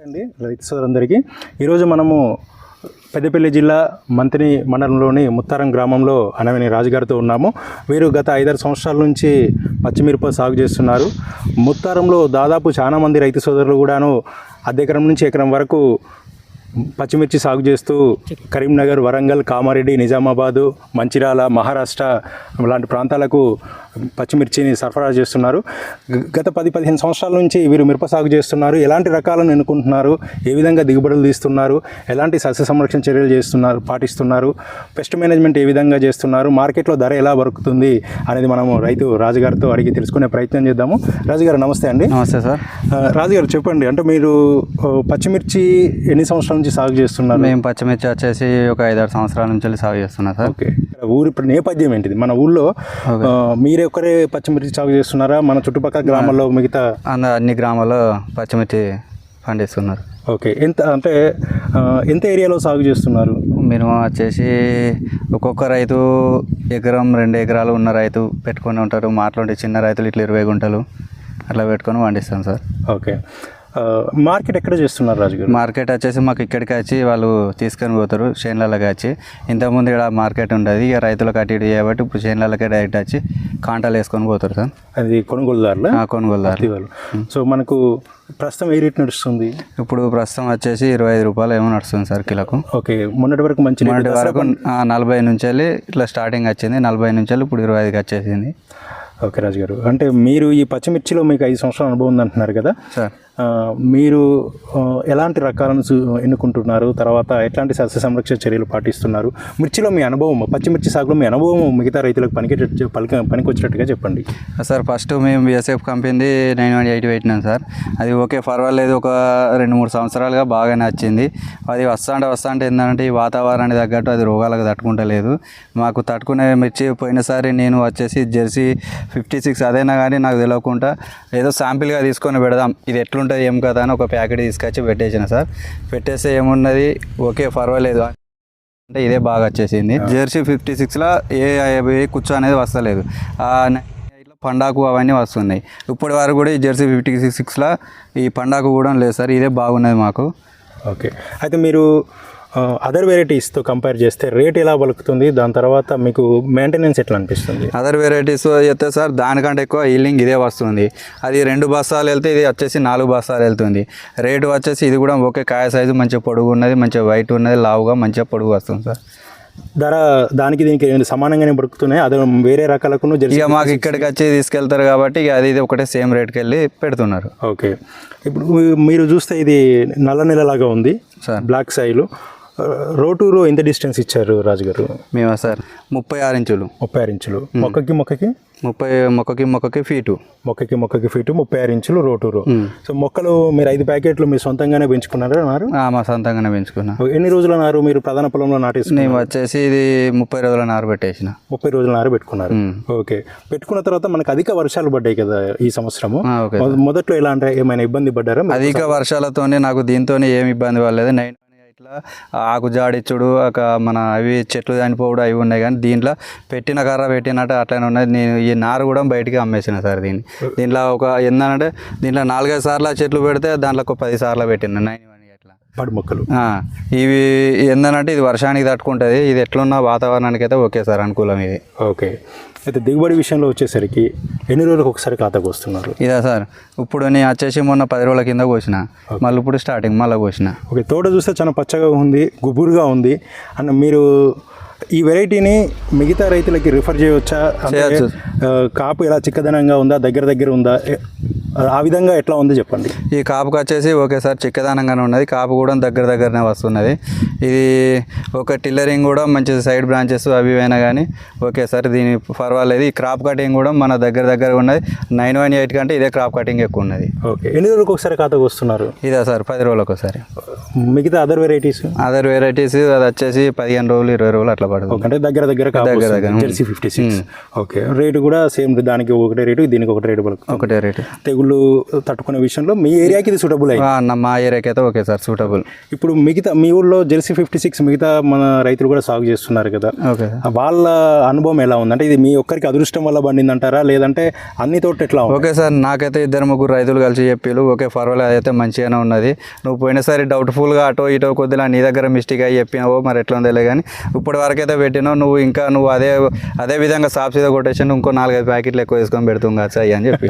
అండి రైతు సోదరులందరికీ ఈరోజు మనము పెద్దపల్లి జిల్లా మంత్రి మండలంలోని ముత్తారం గ్రామంలో అనవేని రాజుగారితో ఉన్నాము. వీరు గత 5-6 సంవత్సరాల నుంచి పచ్చిమిరప సాగు చేస్తున్నారు. ముత్తారంలో దాదాపు చాలా మంది రైతు సోదరులు కూడాను అర్ధ ఎకరం నుంచి ఎకరం వరకు పచ్చిమిర్చి సాగు చేస్తూ కరీంనగర్, వరంగల్, కామారెడ్డి, నిజామాబాదు, మంచిర్యాల, మహారాష్ట్ర లాంటి ప్రాంతాలకు పచ్చిమిర్చిని సరఫరా చేస్తున్నారు. గత 10-15 సంవత్సరాల నుంచి వీరు మిరప సాగు చేస్తున్నారు. ఎలాంటి రకాలను ఎన్నుకుంటున్నారు, ఏ విధంగా దిగుబడులు తీస్తున్నారు, ఎలాంటి సస్య సంరక్షణ చర్యలు పాటిస్తున్నారు, పెస్ట్ మేనేజ్మెంట్ ఏ విధంగా చేస్తున్నారు, మార్కెట్లో ధర ఎలా దొరుకుతుంది అనేది మనము రైతు రాజుగారితో అడిగి తెలుసుకునే ప్రయత్నం చేద్దాము. రాజుగారు నమస్తే అండి. నమస్తే సార్. రాజుగారు చెప్పండి, అంటే మీరు పచ్చిమిర్చి ఎన్ని సంవత్సరాల నుంచి సాగు చేస్తున్నారు? మేము పచ్చిమిర్చి వచ్చేసి ఒక 5-6 సంవత్సరాల నుంచి సాగు చేస్తున్నాం సార్. ఓకే, ఊరి నేపథ్యం ఏంటిది? మన ఊళ్ళో మీరే ఒకరే పచ్చిమిర్చి సాగు చేస్తున్నారా? మన చుట్టుపక్కల గ్రామాల్లో మిగతా అన్ని గ్రామాల్లో పచ్చిమిర్చి పండిస్తున్నారు. ఓకే, ఎంత ఏరియాలో సాగు చేస్తున్నారు? మినిమం వచ్చేసి ఒక్కొక్క రైతు ఎకరం 2 ఎకరాలు ఉన్న రైతు పెట్టుకొని ఉంటారు. మాట్లాడే చిన్న రైతులు ఇట్లా 20 గుంటలు అట్లా పెట్టుకొని పండిస్తాం సార్. ఓకే, మార్కెట్ ఎక్కడ చేస్తున్నారు రాజుగారు? మార్కెట్ వచ్చేసి మాకు ఇక్కడికి వచ్చి వాళ్ళు తీసుకొని పోతారు చేనులకి వచ్చి. ఇంతకుముందు ఇక్కడ మార్కెట్ ఉండేది, ఇక రైతులకు అటు ఇటు చేయబట్టి ఇప్పుడు చేనులకే డైరెక్ట్ వచ్చి కాంటాలు వేసుకొని పోతారు సార్. అది కొనుగోలుదారులు? కొనుగోలుదారులు. సో మనకు ప్రస్తుతం ఏ రేట్ నడుస్తుంది? ఇప్పుడు ప్రస్తుతం వచ్చేసి 25 రూపాయలు ఏమో నడుస్తుంది సార్ కిలోకు. ఓకే, మొన్నటి వరకు మొన్నటి వరకు 40 నుంచి వెళ్ళి ఇట్లా స్టార్టింగ్ వచ్చింది, 40 నుంచి వెళ్ళి ఇప్పుడు 25కి వచ్చేసింది. ఓకే రాజుగారు, అంటే మీరు ఈ పచ్చిమిర్చిలో మీకు 5 సంవత్సరాల అనుభవం ఉంది అంటున్నారు కదా సార్. మీరు ఎలాంటి రకాలను ఎన్నుకుంటున్నారు, తర్వాత ఎట్లాంటి సస్య సంరక్షణ చర్యలు పాటిస్తున్నారు? మిర్చిలో మీ అనుభవం, పచ్చిమిర్చి సాగులో మీ అనుభవం మిగతా రైతులకు పనికొచ్చేటట్టుగా చెప్పండి సార్. ఫస్ట్ మేము BSF కంపెనీ 918 పెట్టినాం సార్. అది ఓకే పర్వాలేదు, ఒక 2-3 సంవత్సరాలుగా బాగా నచ్చింది. అది వస్తాంటే ఏంటంటే ఈ వాతావరణానికి తగ్గట్టు అది రోగాలకు తట్టుకుంటలేదు. మాకు తట్టుకునే మిర్చి పోయినసారి నేను వచ్చేసి జెర్సీ 56 అదైనా కానీ నాకు తెలియకుండా ఏదో శాంపిల్గా తీసుకొని పెడదాం, ఇది ఎట్లుంటుంది ఏం కదా అని ఒక ప్యాకెట్ తీసుకొచ్చి పెట్టేసిన సార్. పెట్టేస్తే ఏమున్నది, ఓకే పర్వాలేదు అంటే ఇదే బాగా వచ్చేసింది. జెర్సీ 56లో ఏ కుచ్చు అనేది వస్తలేదు, ఇట్లా పండాకు అవన్నీ వస్తున్నాయి. ఇప్పటి వరకు కూడా ఈ జెర్సీ 56లో ఈ పండాకు కూడా లేదు సార్. ఇదే బాగున్నది మాకు. ఓకే, అయితే మీరు అదర్ వెరైటీస్తో కంపేర్ చేస్తే రేట్ ఎలా పలుకుతుంది? దాని తర్వాత మీకు మెయింటెనెన్స్ ఎట్లా అనిపిస్తుంది? అదర్ వెరైటీస్ అయితే సార్ దానికంటే ఎక్కువ హీలింగ్ ఇదే వస్తుంది. అది 2 బస్తాలు వెళ్తే ఇది వచ్చేసి 4 బస్తాలు వెళ్తుంది. రేటు వచ్చేసి ఇది కూడా ఒకే కాయ సైజు మంచిగా పొడుగు ఉన్నది, మంచిగా వైట్ ఉన్నది, లావుగా మంచిగా పొడుగు వస్తుంది సార్. ధర దానికి దీనికి సమానంగానే పడుకుతున్నాయి? అది వేరే రకాలకు ఇక మాకు ఇక్కడికి వచ్చి తీసుకెళ్తారు కాబట్టి ఇక అది ఒకటే సేమ్ రేట్కి వెళ్ళి పెడుతున్నారు. ఓకే, ఇప్పుడు మీరు చూస్తే ఇది నల్ల నెలలాగా ఉంది సార్, బ్లాక్ సైలు. రోటూరు ఎంత డిస్టెన్స్ ఇచ్చారు రాజుగారు? మేము సార్ 36 ఇంచులు. 36 ఇంచులు. మొక్కకి 30 ఫీటు. మొక్కకి ఫీటు 36 ఇంచులు రోటూరు. సో మొక్కలు మీరు 5 ప్యాకెట్లు మీరు సొంతంగానే పెంచుకున్నారా నారు? మా సొంతంగానే పెంచుకున్నా. ఎన్ని రోజుల నారు మీరు ప్రధాన పొలంలో నాటేసి? నేను వచ్చేసి ఇది 30 రోజుల నారు పెట్టేసిన. 30 రోజుల నారు పెట్టుకున్నారు. ఓకే, పెట్టుకున్న తర్వాత మనకు అధిక వర్షాలు పడ్డాయి కదా ఈ సంవత్సరము. మొదట్లో ఎలా అంటే ఏమైనా ఇబ్బంది పడ్డారా? అధిక వర్షాలతోనే నాకు దీంతోనే ఏమి ఇబ్బంది పడలేదు. ఇట్లా ఆకు జాడిచ్చుడు, మన అవి చెట్లు చనిపోవడం అవి ఉన్నాయి, కానీ దీంట్లో పెట్టిన కర్ర పెట్టినట్టు అట్లనే ఉన్నది. నేను ఈ నారు కూడా బయటికి అమ్మేసిన సార్. దీంట్లో ఏంటంటే దీంట్లో 4-5 సార్లు చెట్లు పెడితే దాంట్లో ఒక 10 సార్లు పెట్టిన 9 అట్లా పడి మొక్కలు. ఇవి ఏంటంటే ఇది వర్షానికి తట్టుకుంటుంది. ఇది ఎట్లున్న వాతావరణానికి అయితే ఓకే సార్, అనుకూలం ఇది. ఓకే, అయితే దిగుబడి విషయంలో వచ్చేసరికి ఎన్ని రోజులకు ఒకసారి ఖాతాకు వస్తున్నారు? ఇదా సార్, ఇప్పుడు నేను వచ్చేసి మొన్న 10 రోజుల కింద కోసిన, మళ్ళీ ఇప్పుడు స్టార్టింగ్ మళ్ళీ కోసిన. ఓకే, తోట చూస్తే చాలా పచ్చగా ఉంది, గుబురుగా ఉంది. అన్న మీరు ఈ వెరైటీని మిగతా రైతులకి రిఫర్ చేయవచ్చా? కాపు ఎలా చిక్కదనంగా ఉందా, దగ్గర ఉందా, ఆ విధంగా ఎట్లా ఉంది చెప్పండి. ఈ కాపుకి వచ్చేసి ఓకే సార్ చిక్కదనంగానే ఉన్నది, కాపు కూడా దగ్గరనే వస్తున్నది. ఇది ఒక టిల్లరింగ్ కూడా మంచి సైడ్ బ్రాంచెస్ అవి అయినా కానీ ఓకే సార్, దీని పర్వాలేదు. ఈ క్రాప్ కటింగ్ కూడా మన దగ్గర ఉన్నది. 918 కంటే ఇదే క్రాప్ కటింగ్ ఎక్కువ ఉన్నది. ఓకే, ఎన్ని రోజులకు ఒకసారి ఖాతాకు వస్తున్నారు? ఇదా సార్ 10 రోజులకు ఒకసారి. మిగతా అదర్ వెరైటీస్ అది వచ్చేసి 15 రోజులు 20 రోజులు అట్లా పడుతుంది. అంటే దగ్గర జెర్సీ 56. ఓకే, రేటు కూడా సేమ్, దానికి ఒకటే రేటు, దీనికి ఒకటే రేటు. ఒకటే రేటు. తెగుళ్ళు తట్టుకునే విషయంలో మీ ఏరియాకి ఇది సూటబుల్ అయ్యింది. మా ఏరియాకి అయితే ఓకే సార్ సూటబుల్. ఇప్పుడు మిగతా మీ ఊళ్ళో జెర్సీ 56 మిగతా మన రైతులు కూడా సాగు చేస్తున్నారు కదా, ఓకే వాళ్ళ అనుభవం ఎలా ఉంది? అంటే ఇది మీ ఒక్కరికి అదృష్టం వల్ల పండిందంటారా, లేదంటే అన్ని తోట ఎట్లా ఉంది? ఓకే సార్, నాకైతే 2-3 రైతులు కలిసి చెప్పారు ఓకే పర్వాలేదు అయితే మంచిగానే ఉన్నది. నువ్వు పోయినసారి డౌట్ఫుల్గా అటో ఇటో కొద్దిగా నీ దగ్గర మిస్టేక్ అయ్యి చెప్పినావో మరి ఎట్లా ఉందో కానీ ఇప్పటి వరకు అయితే పెట్టినావు. నువ్వు అదే విధంగా సాఫ్ సీదా కొట్టేసి ఇంకో 4-5 ప్యాకెట్లు ఎక్కువ వేసుకొని పెడుతుంది కాదు అయ్యి అని చెప్పి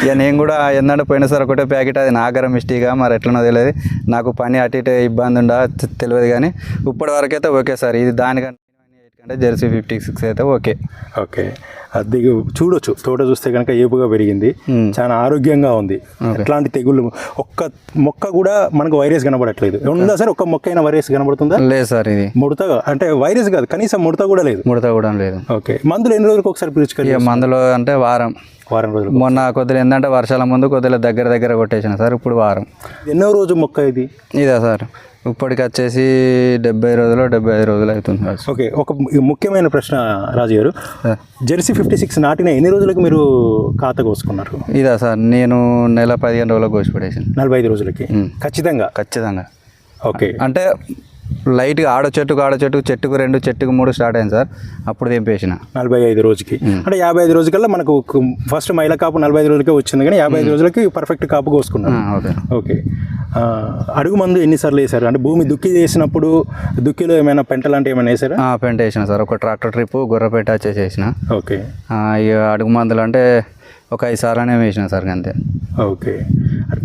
ఇక నేను కూడా ఏంటంటే పోయినసారి ఒకటే ప్యాకెట్ అది నా దగ్గర మిస్టేక్గా మరి ఎట్లనో తెలియదు, నాకు పని అటు ఇటు ఇబ్బంది తెలియదు కానీ ఇప్పటి వరకు అయితే ఓకే సార్. ఇది దానికంటే జెర్సీ 56 అయితే ఓకే. ఓకే, అది చూడొచ్చు, తోట చూస్తే కనుక ఏపుగా పెరిగింది, చాలా ఆరోగ్యంగా ఉంది. ఎట్లాంటి తెగుళ్ళు ఒక్క మొక్క కూడా మనకు వైరస్ కనబడట్లేదు. ఉందా సార్ ఒక్క మొక్క అయినా వైరస్ కనబడుతుందా? లేదు సార్, ఇది ముడత అంటే వైరస్ కాదు, కనీసం ముడత కూడా లేదు. ముడత కూడా లేదు. ఓకే, మందులు ఎన్ని రోజులకు ఒకసారి పిలుచుకొని? మందులు అంటే వారం రోజులు. మొన్న కొద్దిగా ఏంటంటే వర్షాల ముందు కొద్దిగా దగ్గర కొట్టేసిన సార్, ఇప్పుడు వారం. ఎన్నో రోజు మొక్క ఇది? ఇదా సార్ ఇప్పటికి వచ్చేసి 75 రోజులు అవుతుంది. ఓకే, ఒక ముఖ్యమైన ప్రశ్న రాజు గారు, జెర్సీ 56 నాటిన ఎన్ని రోజులకు మీరు ఖాతా కోసుకున్నారు? ఇదా సార్ నేను నెల 15 రోజులకు కోసి పడేసాను. 45 రోజులకి ఖచ్చితంగా. ఓకే, అంటే లైట్గా ఆడ చెట్టుకు చెట్టుకు 2 చెట్టుకు 3 స్టార్ట్ అయింది సార్, అప్పుడు తెంపేసిన 45 రోజుకి. అంటే 55 రోజుకల్లా మనకు ఫస్ట్ మైల కాపు 45 రోజులకే వచ్చింది, కానీ 55 రోజులకి పర్ఫెక్ట్ కాపు కోసుకున్నాం. ఓకే, అడుగు మందు ఎన్నిసార్లు వేసారు? అంటే భూమి దుక్కి చేసినప్పుడు దుక్కిలో ఏమైనా పెంట లాంటి ఏమైనా వేసారా? పెంట వేసిన సార్, ఒక ట్రాక్టర్ ట్రిప్ గుర్రపేట వచ్చేసేసిన. ఓకే, ఇక అడుగు మందులు అంటే ఒక 5 సార్లనే వేసిన సార్ అంతే. ఓకే,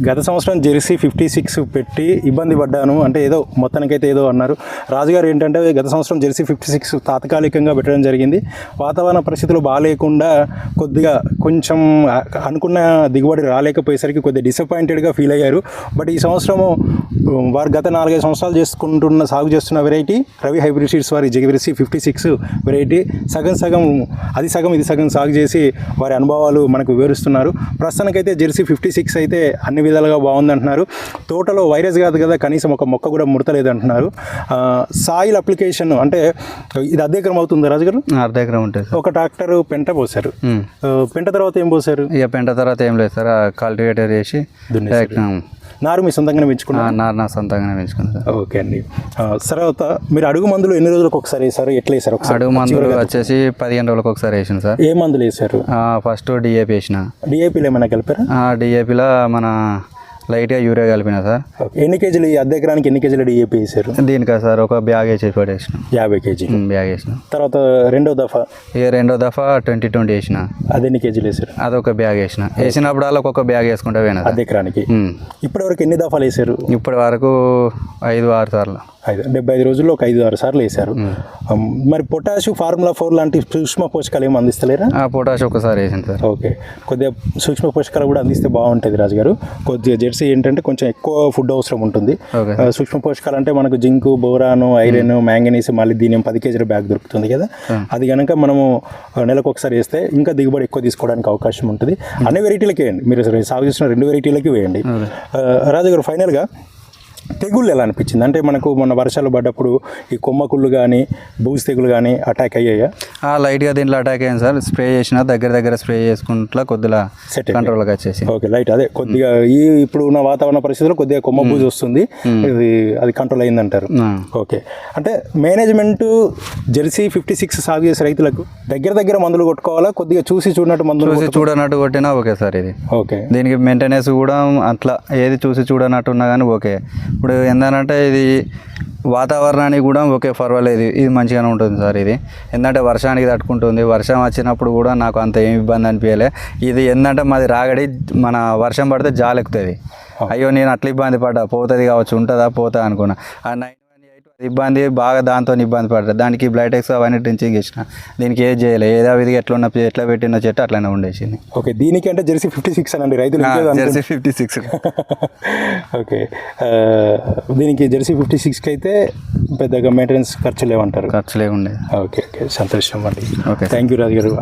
గత సంవత్సరం జెర్సీ 56 పెట్టి ఇబ్బంది పడ్డాను అంటే ఏదో మొత్తానికైతే ఏదో అన్నారు. రాజుగారు ఏంటంటే గత సంవత్సరం జెర్సీ 56 తాత్కాలికంగా పెట్టడం జరిగింది. వాతావరణ పరిస్థితులు బాగాలేకుండా కొద్దిగా కొంచెం అనుకున్న దిగుబడి రాలేకపోయేసరికి కొద్దిగా డిసప్పాయింటెడ్గా ఫీల్ అయ్యారు. బట్ ఈ సంవత్సరము వారు గత 4-5 సంవత్సరాలు సాగు చేస్తున్న వెరైటీ రవి హైబ్రిడ్ సీడ్స్ వారి జెర్సీ 56 వెరైటీ సగం అది సగం ఇది సగం సాగు చేసి వారి అనుభవాలు మనకు వివరిస్తున్నారు. ప్రస్తుతానికైతే జెర్సీ 56 అయితే అన్ని విధాలుగా బాగుంది అంటున్నారు. తోటలో వైరస్ కాదు కదా, కనీసం ఒక మొక్క కూడా ముడతలేదు అంటున్నారు. సాయిల్ అప్లికేషన్ అంటే ఇది అర్ధ ఎకరం అవుతుంది రాజు గారు? అర్ధ ఎకరం ఉంటుంది. ఒక ట్రాక్టర్ పెంట పోసారు, పెంట తర్వాత ఏం పోసారు? ఇక పెంట తర్వాత ఏం లేదు సార్, కల్టివేటర్ చేసి నారు మీ సొంతంగానే పెంచుకున్నారు? నా సొంతంగానే పెంచుకున్నాను. ఓకే అండి, తర్వాత మీరు అడుగు మందులు ఎన్ని రోజులకు ఒకసారి వేసారు, ఎట్లా వేసారు? అడుగు మందులు వచ్చేసి 15 రోజులకు ఒకసారి వేసాను సార్. ఏ మందులు వేసారు? ఫస్ట్ డిఏపి వేసిన. డిఏపీలో ఏమైనా కలిపారా? డిఏపిలో మన లైట్గా యూరియా కలిపిన సార్. ఎన్ని కేజీలు అర్ధ ఎకరానికి ఎన్ని కేజీలు డిఏపీ వేసారు? దీనికా సార్ ఒక బ్యాగ్ వేసి పడేసిన. 50 కేజీలు బ్యాగ్ వేసిన. తర్వాత రెండో దఫా 2020 వేసిన. అది ఎన్ని కేజీలు వేసారు? అదొక బ్యాగ్ వేసినప్పుడు అలా ఒక్కొక్క బ్యాగ్ వేసుకుంటా పోయినా అర్ధ ఎకరానికి. ఇప్పటి వరకు ఎన్ని దఫాలు వేసారు? ఇప్పటి వరకు 5-6 సార్లు. 75 రోజుల్లో ఒక 5-6 సార్లు వేసారు. మరి పొటాషు ఫార్ములా 4 లాంటి సూక్ష్మ పోషకాలు ఏమి అందిస్తలేరా? పొటాష్ ఒకసారి వేసింది సార్. ఓకే, కొద్దిగా సూక్ష్మ పోషకాలు కూడా అందిస్తే బాగుంటుంది రాజుగారు. కొద్దిగా జెర్సీ ఏంటంటే కొంచెం ఎక్కువ ఫుడ్ అవసరం ఉంటుంది. సూక్ష్మ పోషకాలు అంటే మనకు జింకు, బోరాను, ఐరన్, మ్యాంగనీస్, మళ్ళీ దీని 10 కేజీల బ్యాగ్ దొరుకుతుంది కదా, అది కనుక మనము నెలకు ఒకసారి వేస్తే ఇంకా దిగుబడి ఎక్కువ తీసుకోవడానికి అవకాశం ఉంటుంది. అన్ని వెరైటీలకి వేయండి, మీరు సాగు చేసిన 2 వెరైటీలకి వేయండి. రాజుగారు ఫైనల్గా తెగుళ్ళు ఎలా అనిపించింది? అంటే మనకు మొన్న వర్షాలు పడ్డప్పుడు ఈ కొమ్మకుళ్ళు కానీ బూజు తెగులు కానీ అటాక్ అయ్యాయా? లైట్గా దీంట్లో అటాక్ అయ్యింది సార్. స్ప్రే చేసిన దగ్గర స్ప్రే చేసుకుంటా కొద్దిగా సెట్ కంట్రోల్గా వచ్చేసి. ఓకే, లైట్ అదే కొద్దిగా ఇప్పుడు ఉన్న వాతావరణ పరిస్థితుల్లో కొద్దిగా కొమ్మ బూజు వస్తుంది, అది కంట్రోల్ అయిందంటారు. ఓకే, అంటే మేనేజ్మెంట్ జెర్సీ 56 సాగు చేసే రైతులకు దగ్గర మందులు కొట్టుకోవాలా, కొద్దిగా చూసి చూడనట్టు కొట్టినా ఓకే సార్. ఇది ఓకే, దీనికి మెయింటెనెన్స్ కూడా అట్లా ఏది చూసి చూడనట్టు ఉన్నా కానీ ఓకే. ఇప్పుడు ఏంటంటే ఇది వాతావరణానికి కూడా ఓకే పర్వాలేదు, ఇది మంచిగానే ఉంటుంది సార్. ఇది ఏంటంటే వర్షానికి తట్టుకుంటుంది, వర్షం వచ్చినప్పుడు కూడా నాకు అంత ఏమి ఇబ్బంది అనిపించలే. ఇది ఏంటంటే మాది రాగడి, మన వర్షం పడితే జాలెక్కుతుంది. అయ్యో నేను అట్లా ఇబ్బంది పడ్డా, పోతుంది కావచ్చు, ఉంటుందా పోతా అనుకున్నా. ఆ 918 ఇబ్బంది బాగా, దాంతో ఇబ్బంది పడ్డా. దానికి బ్లైటెక్స్ అవన్నీ డ్రించింగ్ ఇచ్చిన, దీనికి ఏది చేయలేదు, ఏదావిధిగా ఎట్లా పెట్టిన చెట్టు అట్లనే ఉండేసింది. ఓకే, దీనికి అంటే జెర్సీ 56 అనండి రైతులు. జెర్సీ 56 ఓకే, దీనికి జెర్సీ 56కి అయితే పెద్దగా మెయింటెనెన్స్ ఖర్చు లేవంటారు? ఖర్చు లేకుండే. ఓకే, సంతోషం అండి. ఓకే, థ్యాంక్ యూ రాజు గారు.